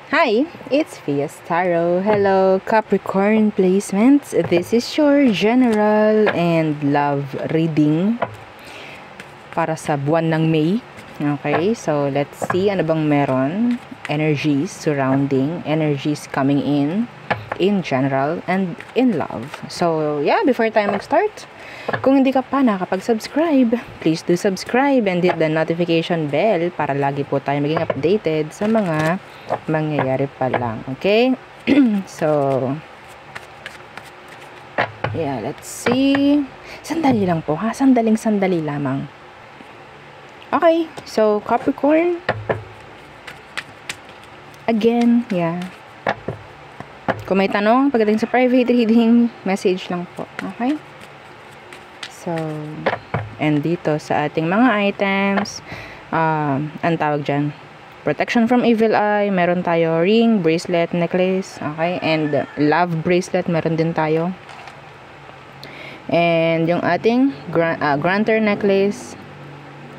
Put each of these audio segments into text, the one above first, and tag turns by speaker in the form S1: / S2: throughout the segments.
S1: Hi, it's Fias Tarot. Hello, Capricorn placements. This is your general and love reading para sa buwan ng May. Okay, so let's see ano bang meron. Energies surrounding, energies coming in general and in love. So yeah, before tayo mag-start, kung hindi ka pa nakapag-subscribe, please do subscribe and hit the notification bell para lagi po tayo maging updated sa mga mangyayari pa lang. Okay? So, yeah, let's see. Sandali lang po ha. Sandali lamang. Okay. So, Capricorn. Again, yeah. Kung may tanong, pagdating sa private reading, message lang po. Okay? So, and dito sa ating mga items, ang tawag dyan, protection from evil eye, meron tayo ring, bracelet, necklace, okay, and love bracelet, meron din tayo. And yung ating granter necklace,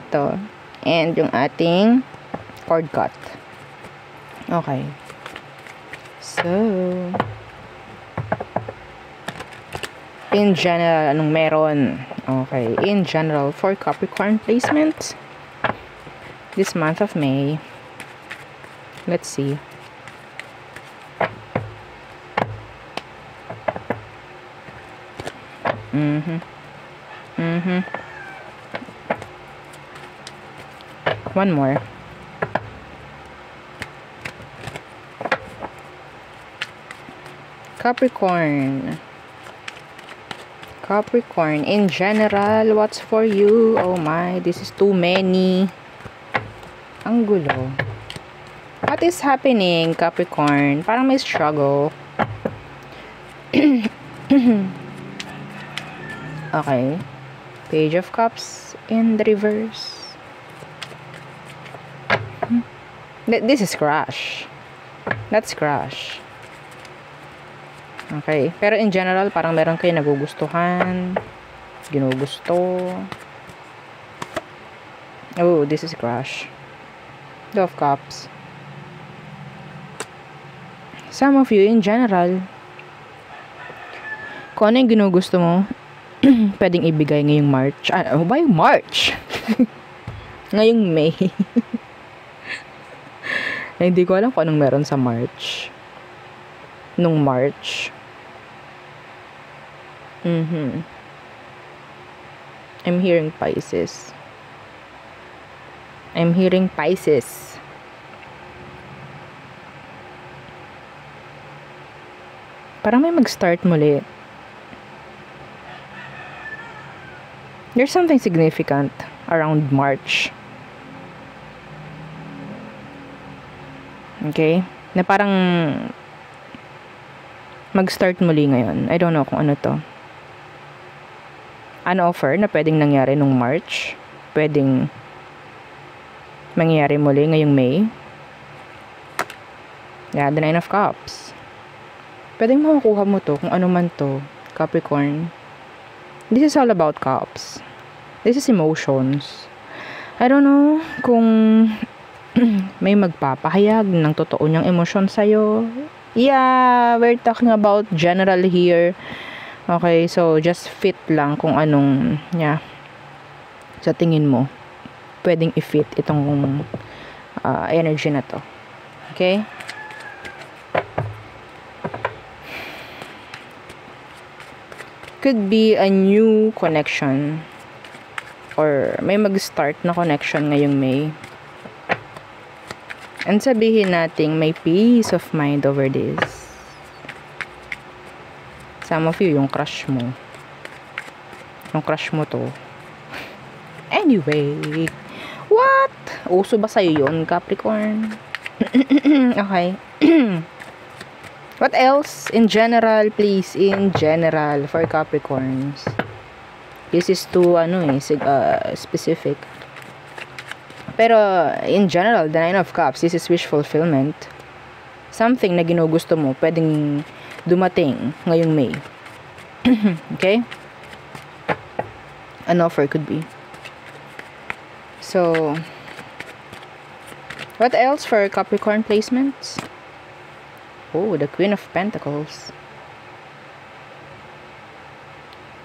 S1: to, and yung ating cord cut. Okay. So, in general, anong meron? Okay, in general, for Capricorn placement, this month of May, let's see. One more. Capricorn, in general, what's for you? Oh my, this is too many. Ang gulo. What is happening, Capricorn? Parang may struggle. Okay. Page of Cups in the reverse. This is crush. That's crush. Okay. Pero in general, parang meron kayo nagugustuhan. Ginugusto. Oh, this is crush. Two of Cups. Some of you, in general, kung ano yung ginugusto mo, pwedeng ibigay ngayong March. Ba yung March? Ngayong May. Hindi ko alam kung anong meron sa March. Nung March. I'm hearing Pisces. Parang may mag-start muli. There's something significant around March. Okay? Na parang mag-start muli ngayon. I don't know kung ano to. An offer na pwedeng nangyari nung March. Pwedeng mangyari muli ngayong May. Yeah, the 9 of Cups. Pwedeng makukuha mo to kung ano man to, Capricorn. This is all about cups. This is emotions. I don't know kung may magpapahayag ng totoo niyang emosyon sa'yo. Yeah, we're talking about general here. Okay, so just fit lang kung anong, yeah, sa tingin mo, pwedeng i-fit itong energy na to. Okay? Could be a new connection or may mag-start na connection ngayong May. And sabihin natin may peace of mind over this. Some of you, yung crush mo. Yung crush mo to. Anyway. What? Uso ba sa'yo yun, Capricorn? Okay. What else? In general, please. In general, for Capricorns. This is too, specific. Pero, in general, the 9 of Cups, this is wish fulfillment. Something na ginugusto mo, pwedeng dumating ngayong May. Okay? An offer could be. So, what else for Capricorn placements? Oh, the Queen of Pentacles.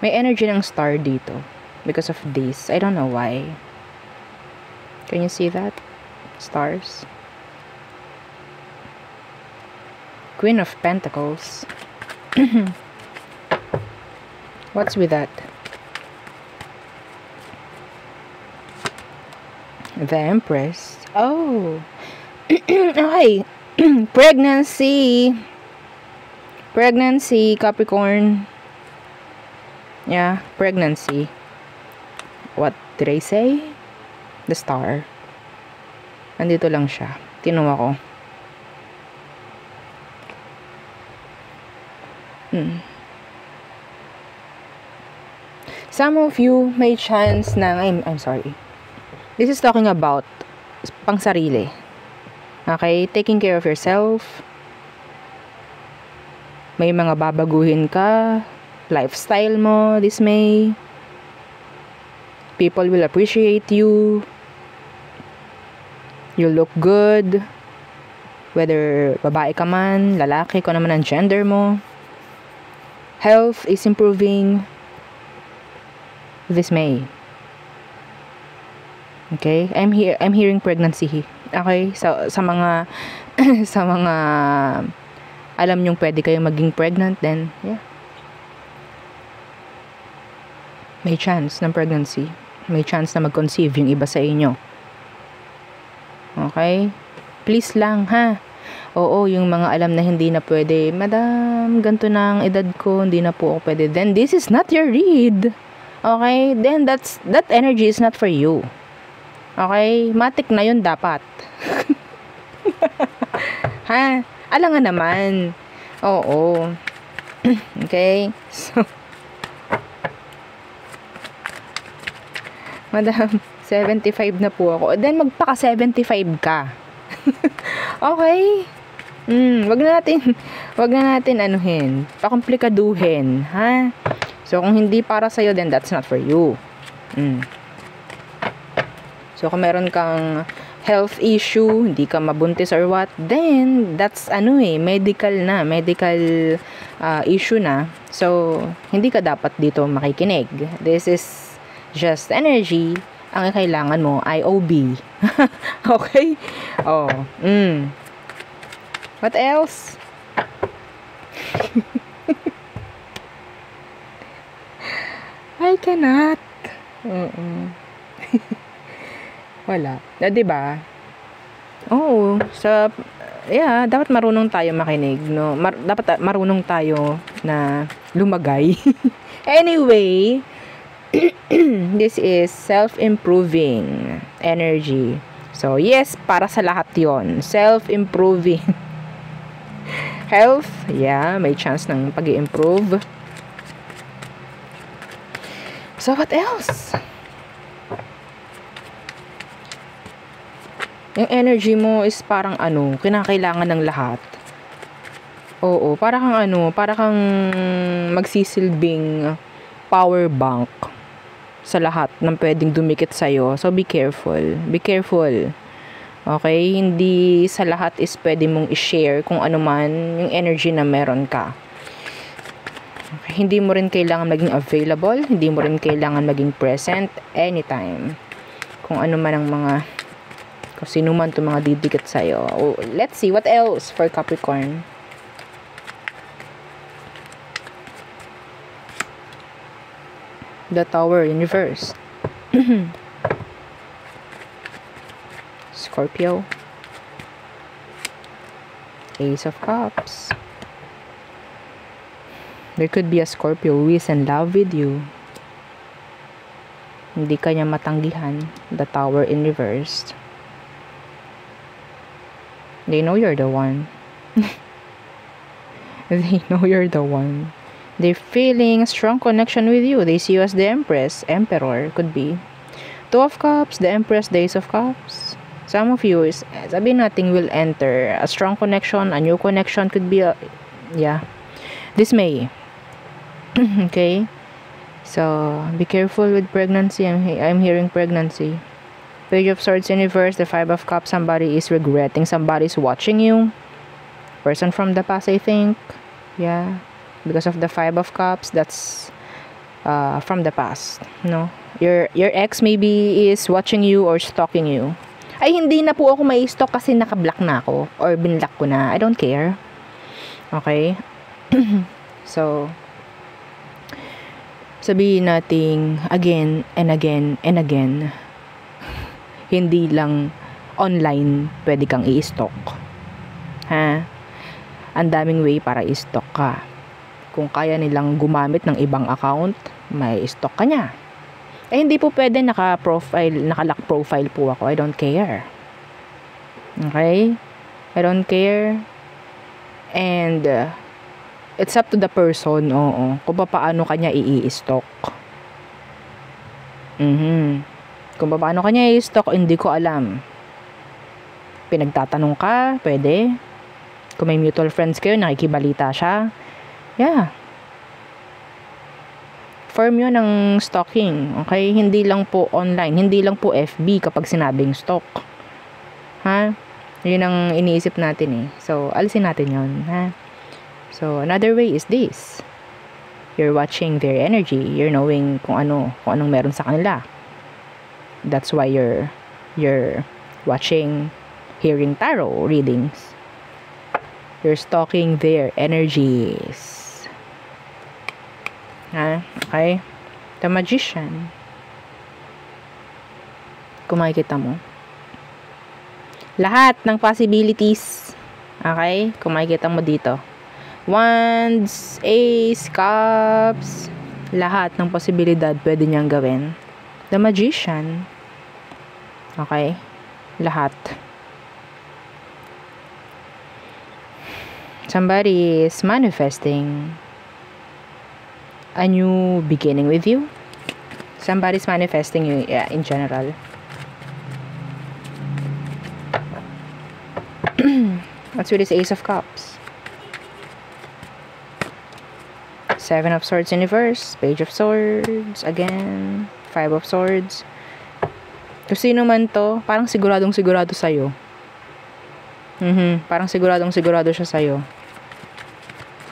S1: May energy ng star dito because of this. I don't know why. Can you see that? Stars. Queen of Pentacles. What's with that? The Empress. Oh. Okay. Pregnancy. Pregnancy, Capricorn. Yeah, pregnancy. What did I say? The star. Nandito lang siya. Tinuwa ko. Some of you may chance na I'm sorry. This is talking about pang sarili. Okay, taking care of yourself. May mga babaguhin ka. Lifestyle mo this May. People will appreciate you. You look good. Whether babae ka man, lalaki, kung naman ang gender mo. Health is improving this May. Okay? I'm hearing pregnancy. Okay? So, sa mga sa mga alam nyong pwede kayong maging pregnant, then yeah. May chance ng pregnancy. May chance na mag-conceive yung iba sa inyo. Okay? Please lang, ha? Oo, yung mga alam na hindi na pwede, Madam, ganito na ang edad ko, hindi na po ako pwede. Then, this is not your read. Okay? Then, that energy is not for you. Okay? Matik na yun dapat. Ha? Alangan naman. Oo. Okay? So, Madam, 75 na po ako. Then, magpaka 75 ka. Okay? Wag na natin anuhin. Pakomplikaduhin. Ha? So, kung hindi para sa'yo, then that's not for you. So, kung meron kang health issue, hindi ka mabuntis or what, then, that's medical na. Medical issue na. So, hindi ka dapat dito makikinig. This is just energy. Ang kailangan mo ay OB. Okay? Oh. What else? I cannot. Wala. Diba? Oo. Dapat marunong tayo makinig, no? Dapat marunong tayo na lumagay. Anyway, this is self-improving energy. So, yes, para sa lahat yon. Self-improving. Health, yeah, may chance ng pag-i-improve. So, what else? Yung energy mo is parang kinakailangan ng lahat. Oo, para kang magsisilbing power bank sa lahat ng pwedeng dumikit sa'yo. So, be careful. Be careful. Okay? Hindi sa lahat is pwede mong i-share kung ano man yung energy na meron ka. Okay? Hindi mo rin kailangan maging available. Hindi mo rin kailangan maging present anytime. Kung ano man ang kung sino man itong mga didikit sa'yo. Oh, let's see, what else for Capricorn? The Tower Universe. Scorpio. Ace of Cups. There could be a Scorpio who is in love with you. Hindi ka niya matanggihan. The Tower in reverse. They know you're the one. They know you're the one. They're feeling a strong connection with you. They see you as the Empress, Emperor, could be. Two of Cups, the Empress, the Ace of Cups. Some of you is, sabihin natin, will enter a strong connection, a new connection, could be this May. Okay? So, be careful with pregnancy. I'm hearing pregnancy. Page of Swords in reverse, the Five of Cups, somebody is regretting, somebody is watching you. person from the past, I think. Yeah, because of the Five of Cups, that's from the past, no? Your ex maybe is watching you or stalking you. Ay, hindi na po ako may stalk kasi naka-block na ako or binlock ko na. I don't care. Okay? So, sabihin nating again and again and again, hindi lang online pwede kang i-stalk. Ha? Ang daming way para i-stalk ka. Kung kaya nilang gumamit ng ibang account, may stalk ka niya. Eh, hindi po pwede naka-lock profile po ako. I don't care. Okay? I don't care. And, it's up to the person, oo. Kung paano kanya i-stalk. Kung paano kanya i-stalk, hindi ko alam. Pinagtatanong ka, pwede. Kung may mutual friends kayo, nakikibalita siya. Yeah. Form yun ng stalking. Okay? Hindi lang po online. Hindi lang po FB kapag sinabing stalk. Ha? Yun ang iniisip natin eh. So, alisin natin yun. Ha? So, another way is this. You're watching their energy. You're knowing kung anong meron sa kanila. That's why you're watching, hearing tarot readings. You're stalking their energies. Ha? Okay? The Magician. Kung makikita mo. Lahat ng possibilities. Okay? Kung makikita mo dito. Wands, Ace, Cups. Lahat ng posibilidad pwede niyang gawin. The Magician. Okay? Lahat. Somebody is manifesting a new beginning with you. Somebody's manifesting you, yeah, in general. What's with this Ace of Cups? Seven of Swords in reverse. Page of Swords. Again. Five of Swords. Kung sino man to, parang siguradong sigurado sa'yo. Parang siguradong sigurado siya sa'yo.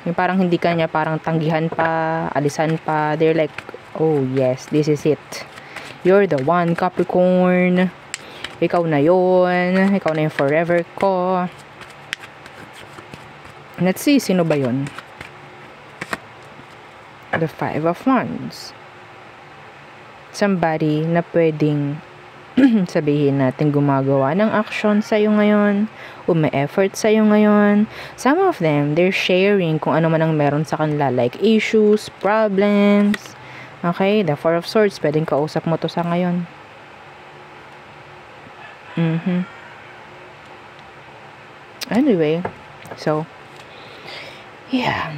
S1: Yung parang hindi ka niya parang tanggihan pa, alisan pa. They're like, oh yes, this is it. You're the one, Capricorn. Ikaw na yun. Ikaw na yung forever ko. Let's see, sino ba yun? The Five of Wands. Somebody na pwedeng sabihin natin gumagawa ng action sa'yo ngayon, umi-effort sa'yo ngayon. Some of them, they're sharing kung ano man ang meron sa kanila, like issues, problems. Okay, the Four of Swords, pwedeng kausap mo to sa ngayon. Anyway, so, yeah.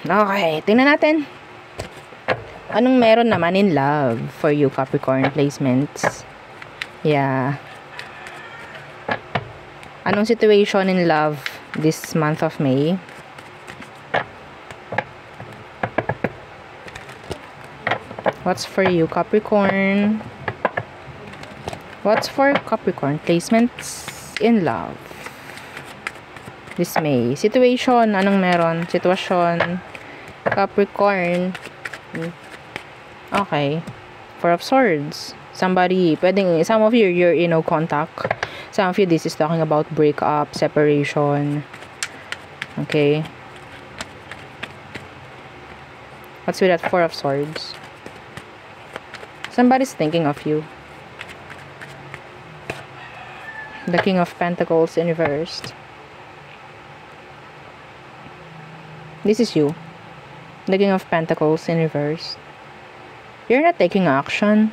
S1: Okay, tingnan natin. Anong meron naman in love for you, Capricorn placements? Yeah. Anong situation in love this month of May? What's for you, Capricorn? What's for Capricorn placements in love this May? Situation, anong meron? Sitwasyon, Capricorn. Okay. Four of Swords. Somebody, pwedeng, some of you, you're in no contact. Some of you, this is talking about breakup, separation. Okay. What's with that Four of Swords? Somebody's thinking of you. The King of Pentacles in reverse. This is you. The King of Pentacles in reverse. You're not taking action.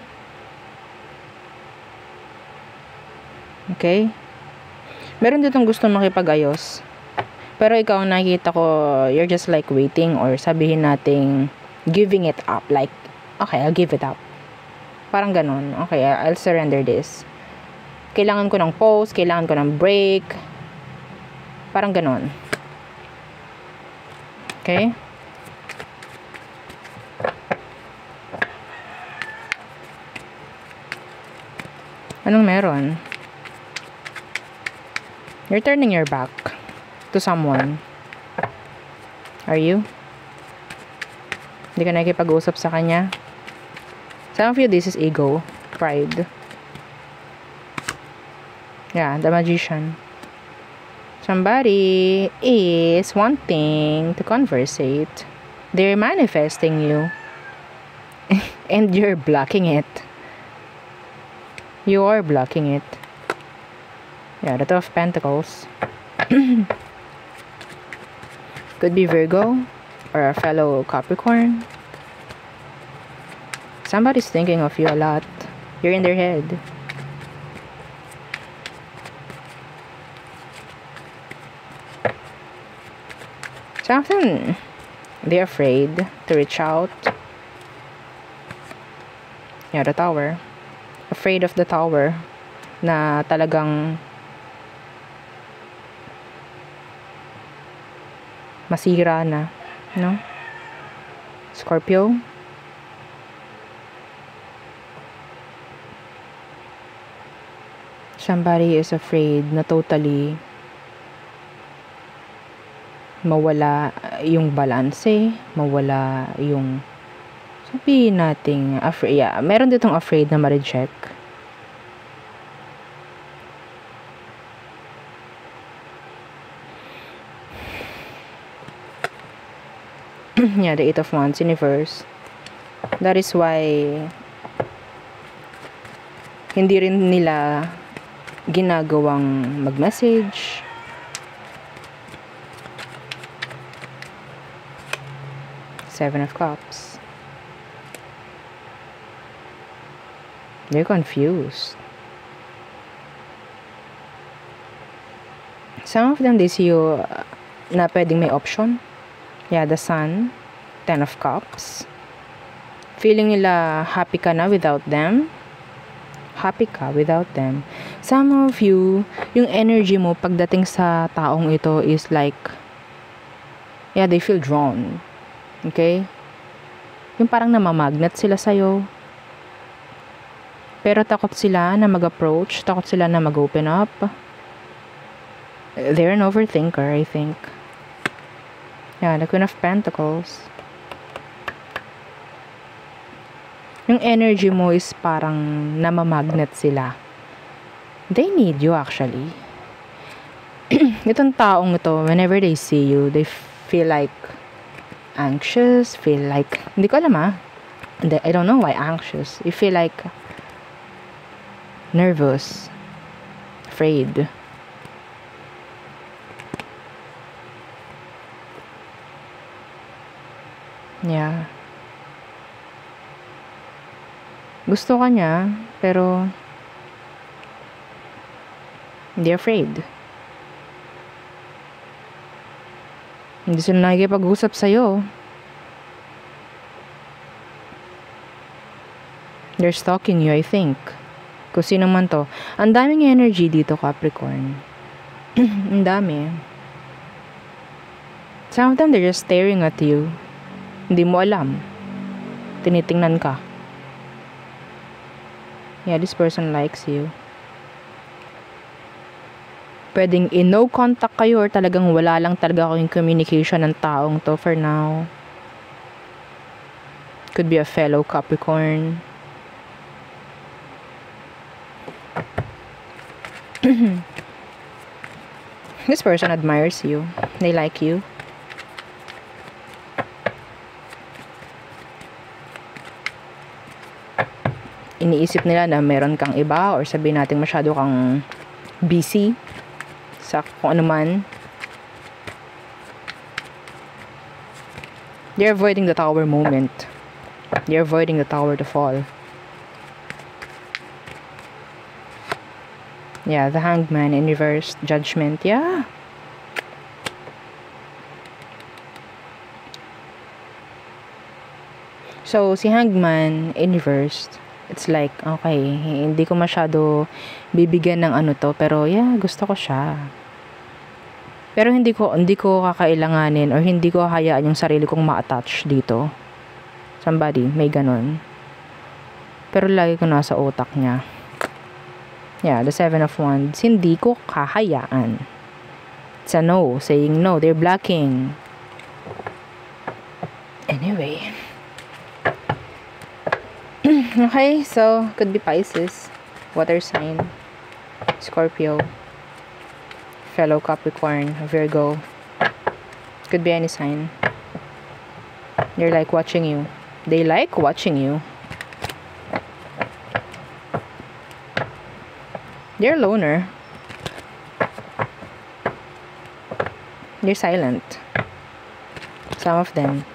S1: Okay? Meron ditong gustong makipag-ayos. Pero ikaw, nakikita ko, you're just like waiting or sabihin nating giving it up. Like, okay, I'll give it up. Parang ganun. Okay, I'll surrender this. Kailangan ko ng pause, kailangan ko ng break. Parang ganun. Okay? Anong meron? You're turning your back. to someone. Are you? Hindi ka nakikipag-usap sa kanya? Some of you, this is ego, pride. Yeah, the magician. Somebody is wanting to conversate. They're manifesting you. And you're blocking it. You are blocking it. Yeah, the Two of Pentacles. Could be Virgo or a fellow Capricorn. Somebody's thinking of you a lot. You're in their head. Something they're afraid to reach out. Yeah, the Tower. Afraid of the Tower na talagang masira na, no? Scorpio. Somebody is afraid na totally mawala yung balanse, mawala yung sabihin nating afraid. Yeah, meron ditong afraid na ma-reject. Yeah, the Eight of Wands in reverse. That is why hindi rin nila ginagawang mag-message. Seven of Cups. They're confused. Some of them, they see you na pwedeng may option. Yeah, the Sun. Ten of Cups. Feeling nila happy ka na without them. Happy ka without them. Some of you, yung energy mo pagdating sa taong ito is like, yeah, they feel drawn. Okay? Yung parang namamagnet sila sa'yo. Pero takot sila na mag-approach. Takot sila na mag-open up. They're an overthinker, I think. Yeah, the Queen of Pentacles. Yung energy mo is parang namamagnet sila. They need you actually. Itong taong ito, whenever they see you, they feel like anxious, feel like, hindi ko alam I don't know why anxious. You feel like nervous, afraid. Yeah. Gusto ka niya, pero hindi afraid. Hindi sila nakikipag-usap sa'yo. They're stalking you, I think. Kung sino man to. Ang daming energy dito, Capricorn. Ang dami. Some of them, they're just staring at you. Hindi mo alam. Tinitingnan ka. Yeah, this person likes you. Pwedeng no contact kayo or talagang wala lang talaga kayong communication ng taong to for now. Could be a fellow Capricorn. This person admires you. They like you. Iniisip nila na meron kang iba or sabihin natin masyado kang busy sa kung ano man. They're avoiding the Tower moment. They're avoiding the Tower to fall. Yeah, the Hanged Man in reverse. Judgment. Yeah. So, si Hanged Man in reverse, it's like, okay, hindi ko masyado bibigyan ng ano to, pero yeah, gusto ko siya. Pero hindi ko kakailanganin or hindi ko hayaan yung sarili kong ma-attach dito. Somebody, may ganun. Pero lagi ko nasa utak niya. Yeah, the Seven of Wands, hindi ko kahayaan. It's a no, saying no. They're blocking. Anyway. Okay, so could be Pisces, water sign, Scorpio, fellow Capricorn, Virgo. Could be any sign. They're like watching you. They like watching you. They're loner. They're silent. Some of them.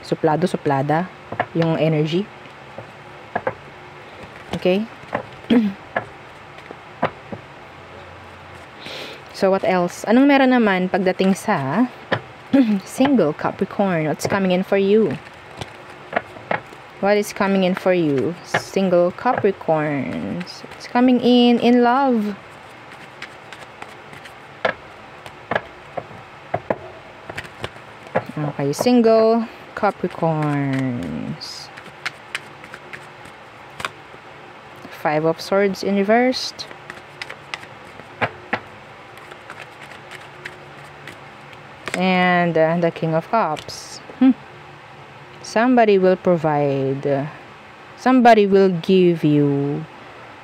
S1: Suplado, suplada. Yung energy. Okay? So, what else? Anong meron naman pagdating sa single Capricorn? What's coming in for you? What is coming in for you? Single Capricorns. It's coming in love. Okay, single Capricorns. Five of Swords in reversed. And the King of Cups. Somebody will provide. Somebody will give you.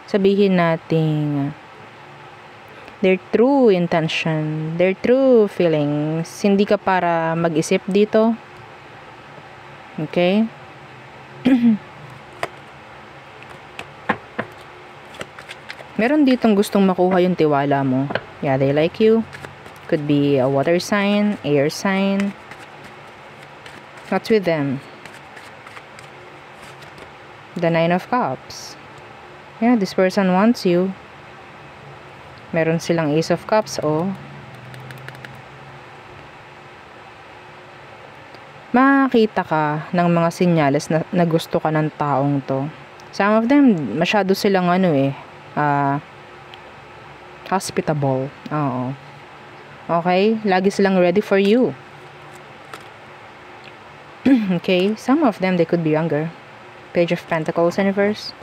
S1: Sabihin natin their true intention, their true feelings. Hindi ka para mag-isip dito. Okay? Meron ditong gustong makuha yung tiwala mo. Yeah, they like you. Could be a water sign, air sign. What's with them? The Nine of Cups. Yeah, this person wants you. Meron silang Ace of Cups, oh. Makakita ka ng mga senyales na gusto ka ng taong to. Some of them, masyado silang hospitable. Oo. Okay? Lagi silang ready for you. Okay? Some of them, they could be younger. Page of Pentacles in reverse.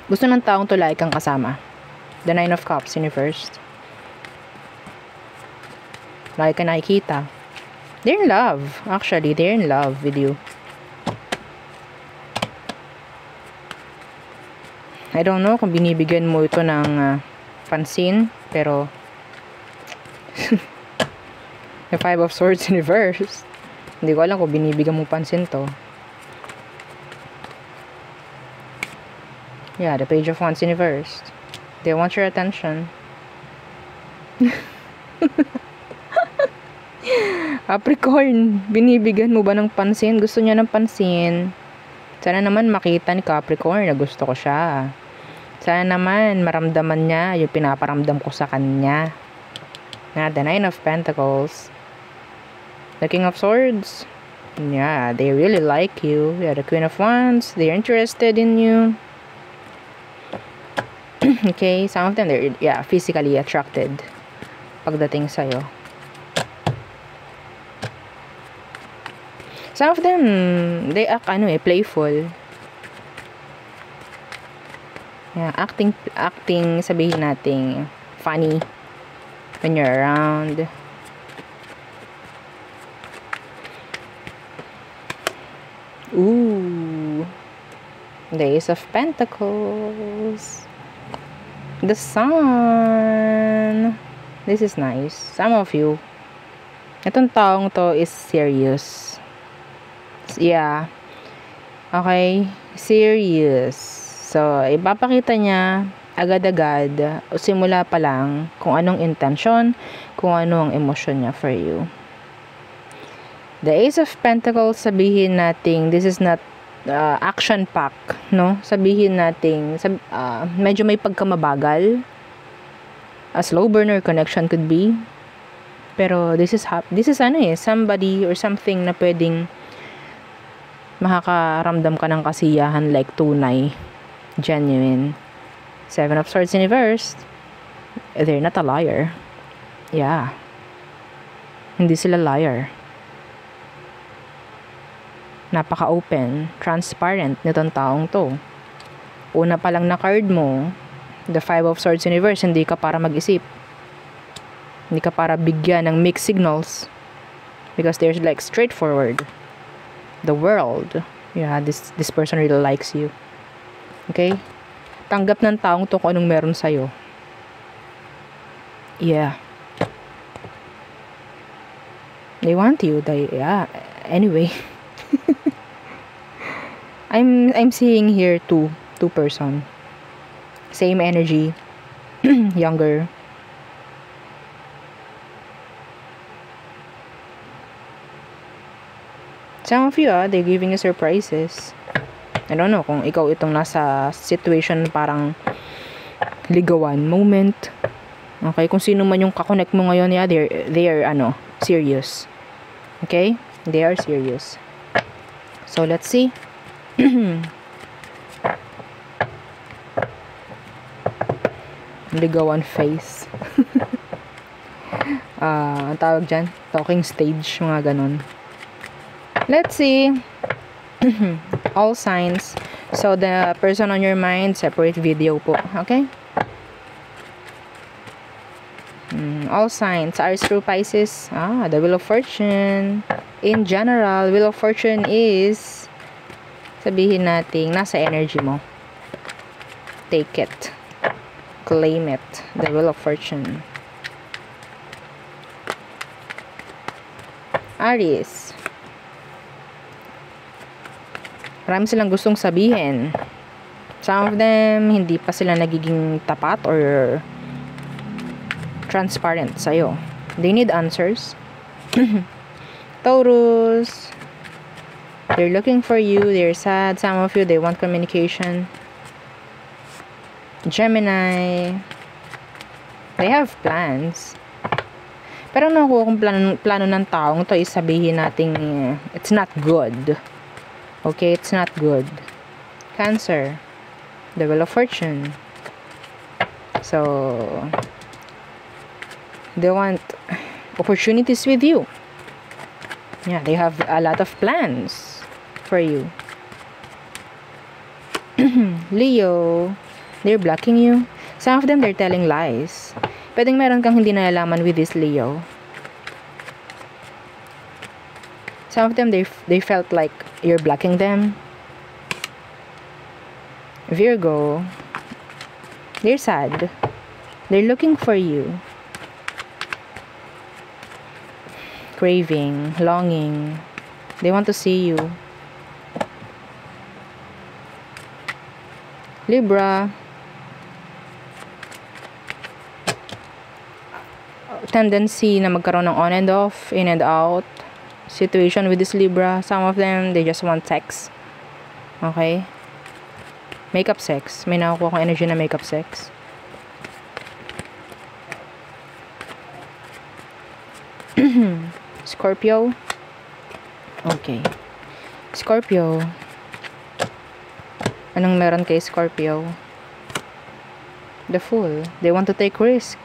S1: Gusto ng taong to lagi kang kasama. The Nine of Cups in reverse. Lagi ka nakikita. They're in love. Actually, they're in love with you. I don't know kung binibigyan mo ito ng pansin, pero the Five of Swords in reverse. Hindi ko alam kung binibigyan mo pansin to. Yeah, the Page of Wands in reverse. They want your attention. Capricorn, binibigyan mo ba ng pansin? Gusto niya ng pansin. Sana naman makita ni Capricorn na gusto ko siya. Sana naman maramdaman niya yung pinaparamdam ko sa kanya. Na, the Nine of Pentacles. The King of Swords. Yeah, they really like you. Yeah, the Queen of Wands. They're interested in you. Okay, some of them, they're, yeah, physically attracted pagdating sa'yo. Some of them, they act, playful. Yeah, acting, sabihin natin, funny when you're around. Ooh. The Ace of Pentacles. The Sun. This is nice. Some of you, itong taong to is serious. Yeah. Okay? Serious. So, ipapakita niya agad-agad o simula pa lang kung anong intention, kung anong emosyon niya for you. The Ace of Pentacles, sabihin natin, this is not action pack, no? Sabihin natin, medyo may pagkamabagal. A slow burner connection could be. Pero this is somebody or something na pwedeng makakaramdam ka ng kasiyahan, like tunay, genuine. Seven of Swords in reverse. They're not a liar. Yeah. Hindi sila liar. Napaka-open, transparent nitong taong to. Una pa lang na card mo, The Five of Swords universe, hindi ka para mag-isip. Hindi ka para bigyan ng mixed signals. Because there's like straightforward. The world. Yeah, this person really likes you. Okay? Tanggap ng taong to kung anong meron sa'yo. Yeah. They want you. Yeah. Anyway. I'm seeing here two person. Same energy. Younger. Some of you, they're giving you surprises. I don't know kung ikaw itong nasa situation parang ligawan moment. Okay, kung sino man yung kakonect mo ngayon, yeah, they're serious. Okay? They are serious. So, let's see. Ligawan face. Ang tawag dyan, talking stage, mga ganon. Let's see. All signs. So, the person on your mind, separate video po. Okay? All signs. Aries through Pisces. The Wheel of Fortune. In general, Wheel of Fortune is, sabihin natin, nasa energy mo. Take it. Claim it. The Wheel of Fortune. Aries. Marami silang gustong sabihin. Some of them, hindi pa sila nagiging tapat or transparent sa'yo. They need answers. Taurus. They're looking for you. They're sad. Some of you, they want communication. Gemini. They have plans. Pero nakuha kung plano ng taong to is sabihin natin it's not good. Okay, it's not good. Cancer. The Wheel of Fortune. So, they want opportunities with you. Yeah, they have a lot of plans for you. Leo. They're blocking you. Some of them, they're telling lies. Pwedeng meron kang hindi nalalaman with this Leo. Some of them, they felt like you're blocking them. Virgo. They're sad. They're looking for you. Craving, longing. They want to see you. Libra. Tendency na magkaroon ng on and off, in and out situation with this Libra. Some of them, they just want sex. Okay? Makeup sex. May nakukuha kong energy na makeup sex. Scorpio. Okay. Scorpio. Anong meron kay Scorpio? The Fool. They want to take risk.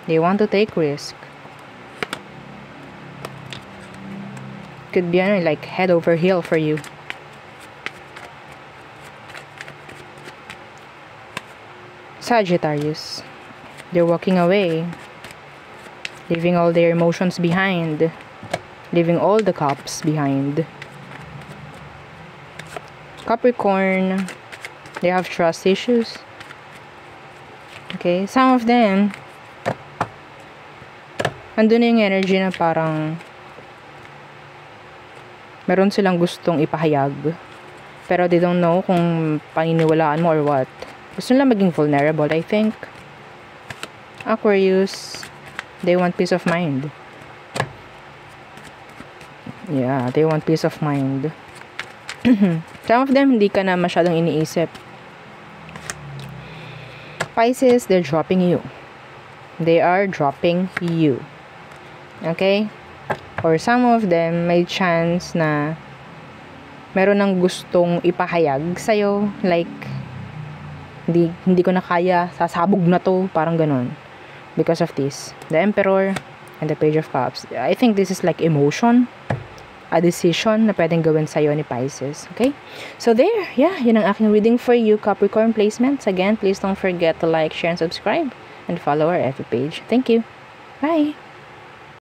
S1: They want to take risk. Could be like head over heel for you. Sagittarius. They're walking away. Leaving all their emotions behind. Leaving all the cups behind. Capricorn. They have trust issues. Okay. Some of them, andun na yung energy na parang meron silang gustong ipahayag. Pero they don't know kung paniniwalaan mo or what. Gusto nila maging vulnerable, I think. Aquarius. They want peace of mind. Yeah, they want peace of mind. Some of them, hindi ka na masyadong iniisip. Pisces, they're dropping you. They are dropping you. Okay? Or some of them, may chance na meron ng gustong ipahayag sa'yo. Like, hindi ko na kaya, sasabog na to. Parang ganun. Because of this. The Emperor and the Page of Cups. I think this is like emotion. a decision na pwedeng gawin sa'yo ni Pisces. Okay? So there, yeah, yun ang aking reading for you, Capricorn placements. Again, please don't forget to like, share, and subscribe, and follow our FB page. Thank you. Bye!